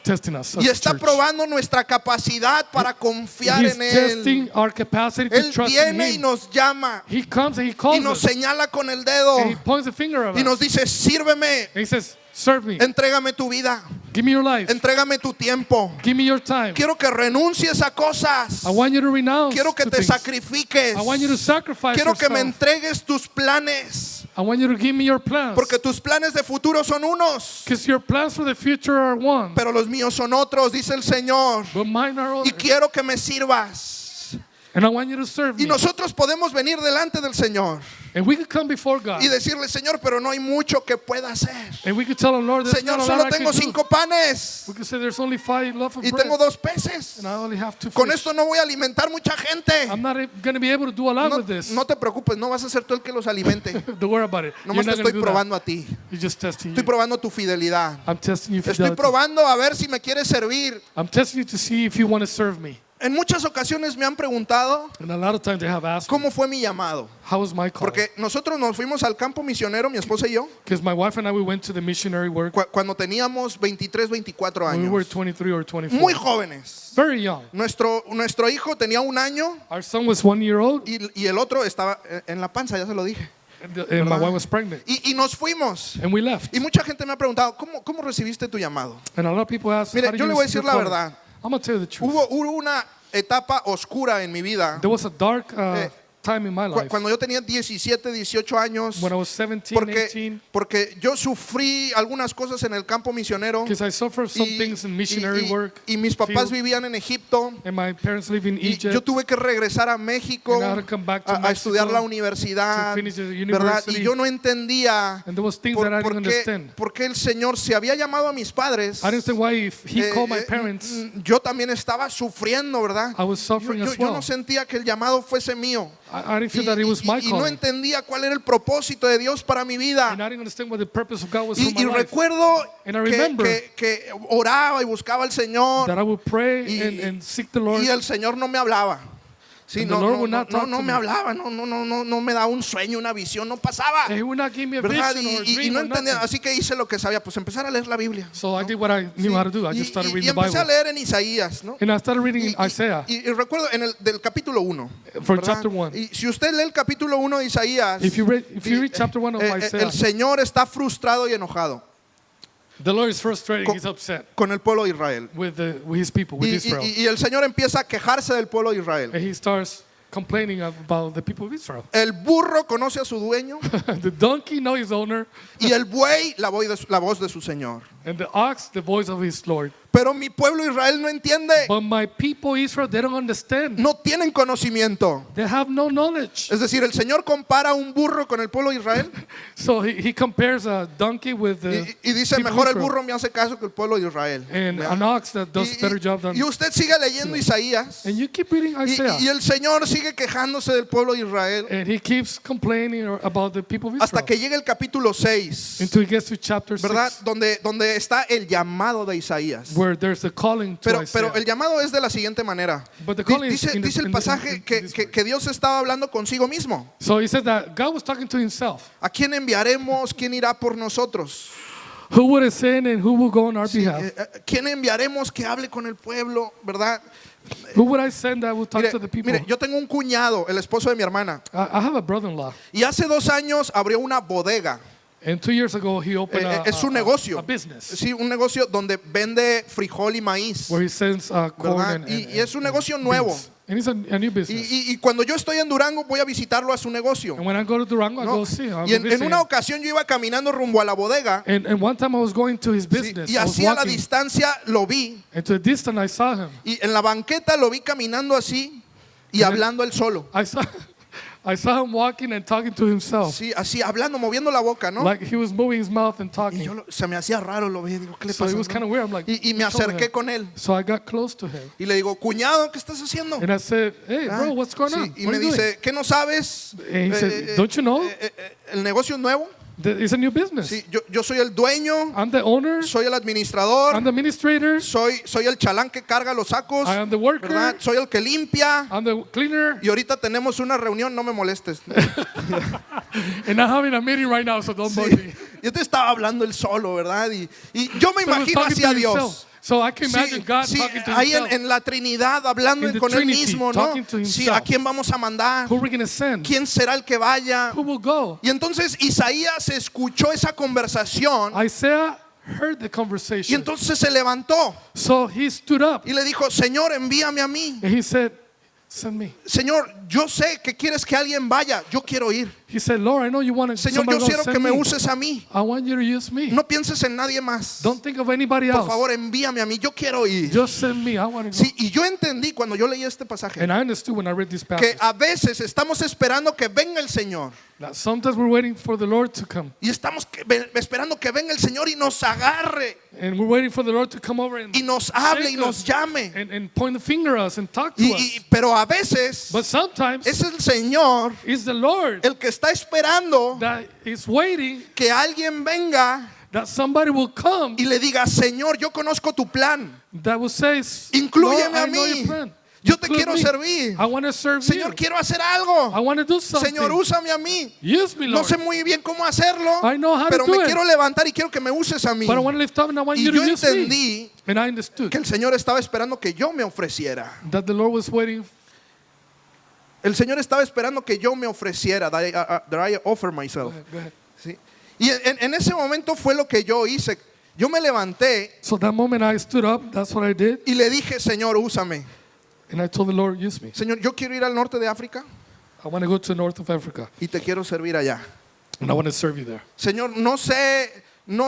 testing us Y as a está church. probando nuestra capacidad para confiar He's en Él. testing our capacity to Él trust in viene y him. nos llama He comes and he y calls nos us señala con el dedo and he points a finger at y nos us. dice, sírveme, And he says, serve me. entrégame tu vida, Give me your life. entrégame tu tiempo. Give me your time. Quiero que renuncies a cosas. I want you to renounce Quiero que to te things. sacrifiques. I want you to sacrifice Quiero que me yourself. entregues tus planes. I want you to give me your plans. Porque tus planes de futuro son unos, Because your plans for the future are one, pero los míos son otros, dice el Señor. but mine are Y others. quiero que me sirvas. And I want you to serve Y me. nosotros podemos venir delante del Señor And we could come before God. y decirle, Señor, pero no hay mucho que pueda hacer. And we could tell him, Lord, there's Señor, not a solo lot I tengo can do. 5 panes We could say there's only 5 loaves of y bread. tengo 2 peces. And I only have 2 Con fish. esto no voy a alimentar mucha gente. I'm not going to be able to do a lot No, with this. no te preocupes, no vas a ser tú el que los alimente. Don't worry about it. Nomás te You're not estoy going to do probando that. a ti. You're just testing Estoy you. probando tu fidelidad. I'm testing you Estoy fidelity. probando a ver si me quieres servir. I'm testing you to see if you want to serve me. En muchas ocasiones me han preguntado And a lot of times they have asked me, cómo fue mi llamado. how was my call? Porque nosotros nos fuimos al campo misionero, mi esposa y yo, Because my wife and I, we went to the missionary work cuando teníamos 23, 24 when we were años. 23 or 24. Muy jóvenes. Very young. Nuestro hijo tenía 1 año Our son was 1 year old y el otro estaba en la panza, ya se lo dije. and my wife was pregnant. Y nos fuimos. And we left. Y mucha gente me ha preguntado, ¿cómo recibiste tu llamado? And a lot of people ask, Mire, how do yo you le voy a receive decir la your calling? verdad. I'm going to tell you the truth. Hubo una etapa oscura en mi vida. There was a dark time in my life Cuando yo tenía 17, 18 años, when I was 17, 18, porque yo sufrí algunas cosas en el campo misionero because I suffered some things in missionary work. y mis papás field, vivían en Egipto and my parents live in y Egypt. yo tuve que regresar a México And I had to come back to a estudiar Mexico la universidad, to finish the ¿verdad? university. Y yo no entendía And there was things that I didn't understand. por qué el Señor se había llamado a mis padres. I didn't understand why if he called my eh, parents, yo también estaba sufriendo, ¿verdad? I was suffering as Yo well. no sentía que el llamado fuese mío. I didn't feel that it was my Y no calling. entendía cuál era el propósito de Dios para mi vida. And I didn't understand what the purpose of God was for Y my life. recuerdo And I remember que oraba y buscaba al Señor That I would pray y- and seek the Lord. y el Señor no me hablaba. Sí, And the no, Lord no, would no, not talk no to me me. hablaba, no me daba un sueño, una visión, no pasaba. And he would not give me a ¿Verdad? vision or a Y dream no or entendía, nothing. así que hice lo que sabía, pues empezar a leer la Biblia. So I did what I knew how to do. I just started Y reading the empecé a Bible. leer en Isaías, ¿no? And I started reading in Isaiah. Y recuerdo en el del capítulo 1. For chapter 1. Y si usted lee el capítulo 1 de Isaías, If you read chapter 1 of Isaiah, el Señor está frustrado y enojado. The Lord is frustrated. Con- He's upset con el pueblo de Israel. with his people, with Y, Israel. y el Señor empieza a quejarse del pueblo de Israel. And he starts complaining about the people of Israel. El burro conoce a su dueño The donkey knows his owner, y el buey la voz de su Señor. and the ox the voice of his Lord. Pero mi pueblo Israel no entiende. But my people Israel, they don't understand. No tienen conocimiento. They have no knowledge. Es decir, el Señor compara un burro con el pueblo de Israel So he compares a donkey with the y dice, people of mejor el Israel. burro me hace caso que el pueblo de Israel. And ¿Vea? an ox that does better job than. y usted sigue leyendo Isaías And you keep reading Isaiah. y el Señor sigue quejándose del pueblo de Israel And he keeps complaining about the people of hasta Israel. que llega el capítulo 6, Until he gets to chapter ¿verdad? 6, Donde está el llamado de Isaías. where there's the calling to Pero Isaiah. el llamado es de la siguiente manera. But the calling is Dice in el pasaje que Dios estaba hablando consigo mismo. So he says that God was talking to himself. ¿A quién enviaremos? ¿Quién irá por nosotros? Who would have sent and who will go on our behalf? ¿Quién enviaremos que hable con el pueblo? ¿Verdad? Who would I send that will talk Mire, to the people? mire, yo tengo un cuñado, el esposo de mi hermana, I have a brother-in-law. y hace 2 años abrió una bodega. And 2 years ago, he opened Es su negocio. a business Sí, un negocio donde vende frijol y maíz. where he sends corn ¿Verdad? and, Y es un negocio nuevo. beans. And it's a new business. Y cuando yo estoy en Durango voy a visitarlo a su negocio. And when I go to Durango, I ¿No? go see him. I Y go en visit una him. ocasión yo iba caminando rumbo a la bodega And one time I was going to his sí, business. y I was así a la walking, distancia lo vi. and to the distance I saw him. Y en la banqueta lo vi caminando así y hablando él solo. I saw him walking and talking to himself. Sí, así hablando, moviendo la boca, ¿no? Like he was moving his mouth and Y talking. yo se me hacía raro, lo veía, digo, ¿qué le So pasa? it was kind no? of weird. I'm like, Y me "What's wrong with acerqué him?" con él So I got close to him. y le digo, cuñado, ¿qué estás haciendo? And I said, hey, Ah, bro, what's going sí, on? y What me are you doing? dice, ¿qué no sabes? And he said, don't you know? El negocio es nuevo. It's a new business. Sí, yo soy el dueño, I'm the owner. soy el administrador, I'm the administrator. soy el chalán que carga los sacos, I am the worker. ¿verdad? Soy el que limpia. I'm the cleaner. Y ahorita tenemos una reunión, no me molestes. And I'm having a meeting right now, so don't bug me. Yo te estaba hablando él solo, ¿verdad? Y yo me So he was imagino talking así to a Dios. himself. So I can imagine God sí, talking to ahí himself. en la Trinidad hablando In the con él Trinity, mismo, ¿no? talking to Sí, himself. ¿a quién vamos a mandar? Who are we going to send? ¿Quién será el que vaya? Who will go? Y entonces Isaías escuchó esa conversación Isaiah heard the y conversation. entonces se levantó So he stood up y le dijo, Señor, envíame a mí. and he said, send me. Señor, yo sé que quieres que alguien vaya, yo quiero ir. He said, Lord, I know you want to Señor, yo somebody quiero to que send me me. uses a mí. I want you to use me. No pienses en nadie más. Don't think of anybody Por else. favor, envíame a mí, yo quiero ir. Just send me. I want to go. Sí, y yo entendí cuando yo leí este pasaje And I understood when I read this que passage a veces estamos esperando que venga el Señor that sometimes we're waiting for the Lord to come. y estamos esperando que venga el Señor y nos agarre And we're waiting for the Lord to come over and, y nos hable y shake nos us llame. and point the finger at us and talk to us. Pero a veces But sometimes es el Señor it's the Lord el que está esperando that is waiting que alguien venga that somebody will come y le diga, Señor, yo conozco tu plan. that will say, Inclúyeme Lord, a I know mí. your plan. Yo te Include quiero me. servir. I want to serve Señor, you. quiero hacer I algo. want to do something. Señor, úsame a mí. Use me, No Lord. sé muy bien cómo hacerlo, I know how to pero do me it. quiero levantar y quiero que me uses a mí. But I want to lift up and I want Y you yo to use me. entendí And I understood que el Señor estaba esperando que yo me ofreciera. that the Lord was waiting. El Señor estaba esperando que yo me ofreciera, that I offer myself. Go ahead. ¿Sí? Y en ese momento fue lo que yo hice. Yo me levanté So that moment I stood up, that's what I did. y le dije, Señor, úsame. And I told the Lord, use me. Señor, yo quiero ir al norte de África I want to go to the north of Africa. y te quiero servir allá. And I want to serve you there. Señor, no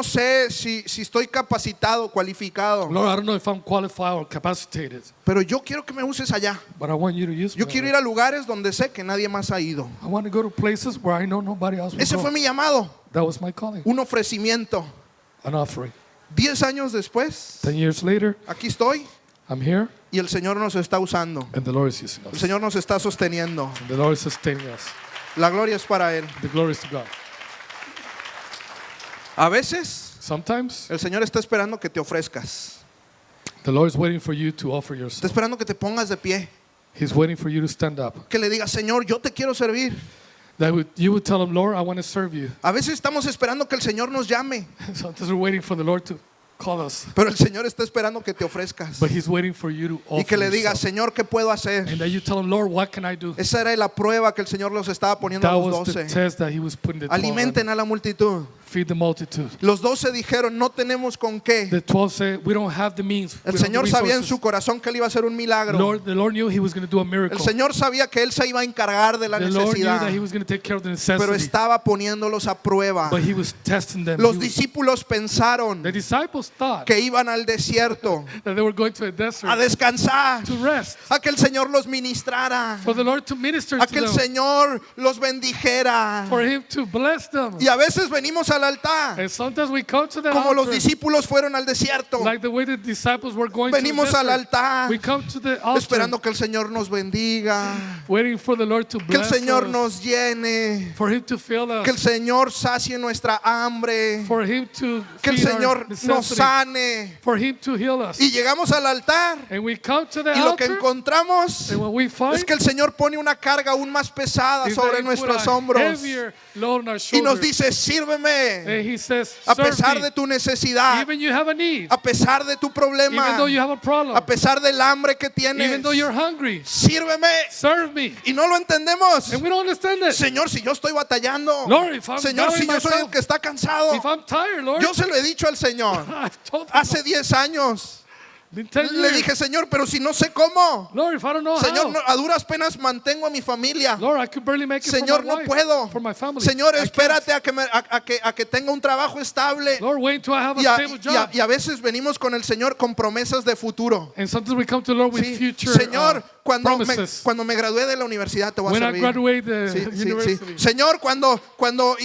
sé si estoy capacitado, cualificado, Lord, I don't know if I'm qualified or capacitated, pero yo quiero que me uses allá. but I want you to use me. Yo quiero ir a lugares donde sé que nadie más ha ido. I want to go to places where I know nobody else will Ese fue go. mi llamado, That was my calling, un ofrecimiento. an offering. 10 años después, 10 years later, aquí estoy I'm here, y el Señor nos está usando. and the Lord is using El us. Señor nos está sosteniendo. And the Lord is sustaining us. La gloria es para Él. The glory is to God. A veces Sometimes el Señor está esperando que te ofrezcas. the Lord is waiting for you to offer Está yourself. esperando que te pongas de pie. He's waiting for you to stand up. Que le digas, Señor, yo te quiero servir. You would tell him, Lord, I want to serve you. A veces estamos esperando que el Señor nos llame, Sometimes we're waiting for the Lord to call us. pero el Señor está esperando que te ofrezcas. But He's waiting for you to Y offer que le digas, yourself. Señor, ¿qué puedo hacer? And then you tell him, Lord, what can I do? Esa era la prueba que el Señor los estaba poniendo a That los was the 12. test that He was putting the 12 on. Alimenten a la multitud. feed the multitude. Los 12 dijeron, no tenemos con qué. The 12 said, we don't have the means. El we don't have Señor the sabía en resources. su corazón que Él iba a hacer un milagro. The Lord knew He was going to do a El miracle. Señor sabía que Él se iba a encargar de la The Lord knew necesidad, that He was going to take care of the pero necessity. estaba poniéndolos a prueba. But He was testing them. Los He was- discípulos pensaron the disciples thought que iban al desierto that they were going to a desert a descansar, to rest, a que el Señor los ministrara, for the Lord to minister a to que el them, Señor los bendijera. for Him to bless them. Y a veces venimos al altar And sometimes we come to the como los altar discípulos fueron al desierto. like the way the disciples were going Venimos to al the desert. altar We come to the altar esperando que el Señor nos bendiga, waiting for the Lord to que el bless Señor us, nos llene, for Him to fill us, que el Señor sacie nuestra hambre, for Him to que el feed our Señor nos necessity, sane. for Him to heal us. Y llegamos al altar And we come to the y lo que altar, encontramos and what we find es que el Señor pone una carga aún más pesada is that sobre He put nuestros a hombros heavier load on our y nos shoulders. dice, sírveme And He says, a serve pesar me. de tu necesidad, Even you have a need, a pesar de tu even problema, though you have a problem, a pesar del hambre que even tienes, though you're hungry, sírveme. serve me. Y no lo entendemos. And we don't understand that. Señor, si yo estoy batallando, Lord, if I'm Señor, si doubting yo soy el myself, que está cansado, If I'm tired, Lord, yo se lo he dicho al Señor I've told him, hace 10 años. been 10 Le years. dije, Señor, pero si no sé cómo. Lord, if I don't know Señor, how, no- a duras penas mantengo a mi familia. Lord, I could barely make it Señor, for my no wife, puedo. for my family. Señor, I can't. espérate a que tenga un trabajo estable. Lord, wait until I have a Y a, stable job. y a veces venimos con el Señor con promesas de futuro. And sometimes we come to the Lord with Sí. future Señor, promises. cuando me gradué de la universidad te voy a When I servir. graduate the Sí, sí, sí. university. Señor,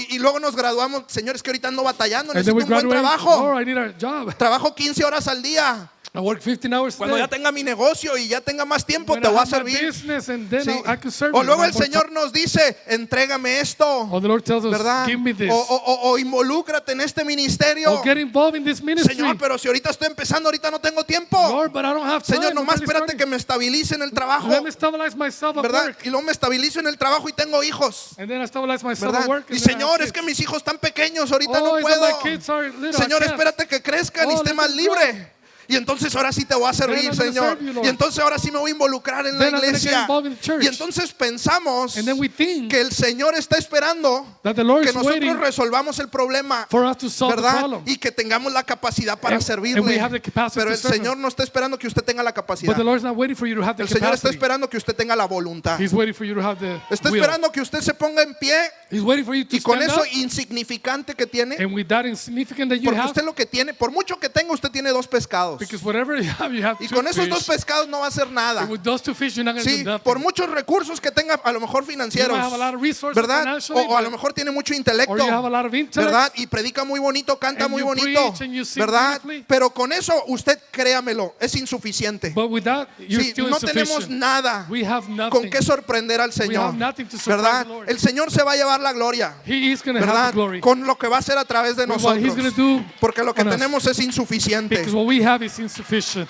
y luego nos graduamos, Señor, es que ahorita ando batallando, And then necesito we un buen graduate. trabajo. Lord, I need a job. Trabajo 15 horas al día. I work 15 hours a Cuando day. ya tenga mi negocio y ya tenga más tiempo, When te I voy a have my servir. business and then Sí. I can serve O you. luego I el have more Señor nos dice, entrégame esto, time. Or the Lord tells us, ¿verdad? give me this. O involúcrate en este ministerio. Or get involved in this ministry. Señor, pero si ahorita estoy empezando, ahorita no tengo tiempo. Lord, but I don't have time. Señor, I'm nomás barely espérate starting. que me estabilice en el trabajo, Let me stabilize myself at ¿verdad? work. Y luego me estabilizo en el trabajo y tengo hijos, And then I stabilize myself ¿verdad? at work. Y And then I have Señor, es kids. que mis hijos están pequeños, ahorita Oh, no it's that puedo. my kids are little. Señor, I can't. espérate que crezcan y Oh, esté let más them libre. Y entonces ahora sí te voy a servir, I'm gonna Señor. serve you, Lord. Y entonces ahora sí me voy a involucrar en la Then I'm gonna get iglesia. involved in the church. Y entonces pensamos And then we think que el Señor está esperando that the Lord que is nosotros waiting resolvamos el problema, for us to solve the ¿verdad? problem. Y que tengamos la capacidad para And we servirle. have the capacity Pero to el serve Señor Him. no está esperando que usted tenga la capacidad. But the Lord's not waiting for you to have the El Señor está capacity. esperando que usted tenga la voluntad. He's waiting for you to have the Está will. esperando que usted se ponga en pie He's waiting for you to y con stand eso up. insignificante que tiene, And with that insignificant that you porque have, usted lo que tiene, por mucho que tenga, usted tiene 2 pescados. because whatever you have Y two con esos fish. 2 pescados no va a hacer nada. And with those 2 fish, you're not going to Sí, do nothing. por muchos recursos que tenga, a lo mejor You financieros, might have a lot of resources ¿verdad? financially, O a lo but- mejor tiene mucho intelecto, or you have a lot of intellect, ¿verdad? Y predica muy bonito, canta and muy you bonito, preach and you sing ¿verdad? beautifully. Pero con eso, usted créamelo, es insuficiente. But with that, you're Sí, still no tenemos insufficient. nada We have con nothing. qué sorprender al Señor, have nothing to surprise ¿verdad? the Lord. El Señor se va a llevar la gloria, He is going to have ¿verdad? the glory. Con lo que va a hacer a través de With what He's nosotros, going to do porque lo que on us. tenemos es insuficiente. Because what we have is insufficient.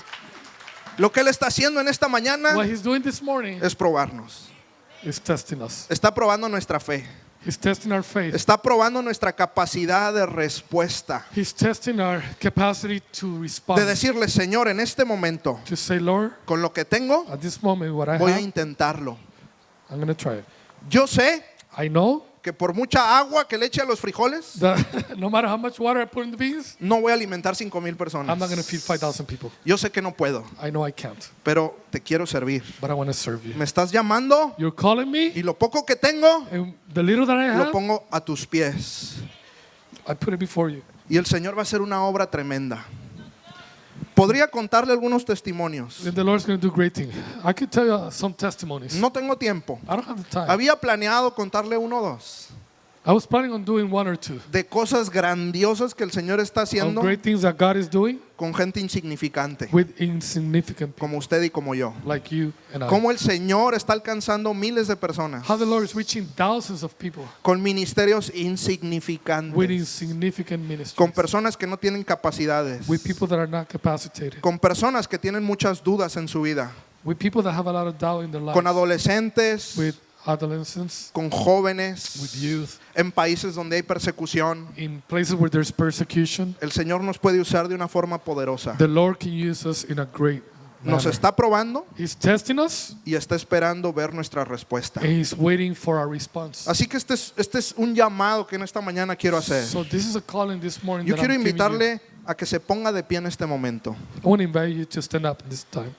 Lo que Él está haciendo en esta mañana What He's doing this morning es probarnos. is testing us. Está probando nuestra fe. He's testing our faith. Está probando nuestra capacidad de respuesta. He's testing our capacity to respond. De decirle, Señor, en este momento, To say, Lord, con lo que tengo, at this moment, what I voy a have, intentarlo. I'm going to try it. Yo sé I know que por mucha agua que le eche a los frijoles, that no matter how much water I put in the beans, no voy a alimentar 5,000 personas. I'm not going to feed 5,000 people. Yo sé que no puedo, I know I can't, pero te quiero servir. but I want to serve you. Me estás llamando You're calling me, y lo poco que tengo and the little that I lo have, pongo a tus pies. I put it before you. Y el Señor va a hacer una obra tremenda. Podría contarle algunos testimonios. And the Lord's going to do great things. I could tell you some testimonies. No tengo tiempo. I don't have the time. Había planeado contarle 1 o 2 I was planning on doing 1 or 2 de cosas grandiosas que el Señor está of haciendo great things that God is doing con gente insignificante, with insignificant people como usted y como yo. like you and I. Cómo el Señor está alcanzando miles de personas How the Lord is reaching thousands of people con ministerios with insignificantes, insignificant con ministries, personas que no tienen capacidades, with people that are not capacitated, con personas que tienen muchas dudas en su vida, with people that have a lot of doubt in their lives, con adolescentes, with adolescents, con with jóvenes, youth, en países donde hay persecución. in places where there's persecution. El Señor nos puede usar de una forma poderosa. The Lord can use us in a great nos manner. está probando He's testing us y está esperando ver nuestra respuesta. and He's waiting for our response. Así que este es un llamado que en esta mañana quiero hacer. So this is a calling this morning Yo that quiero I'm giving you. invitarle a que se ponga de pie en este momento. I want to invite you to stand up this time.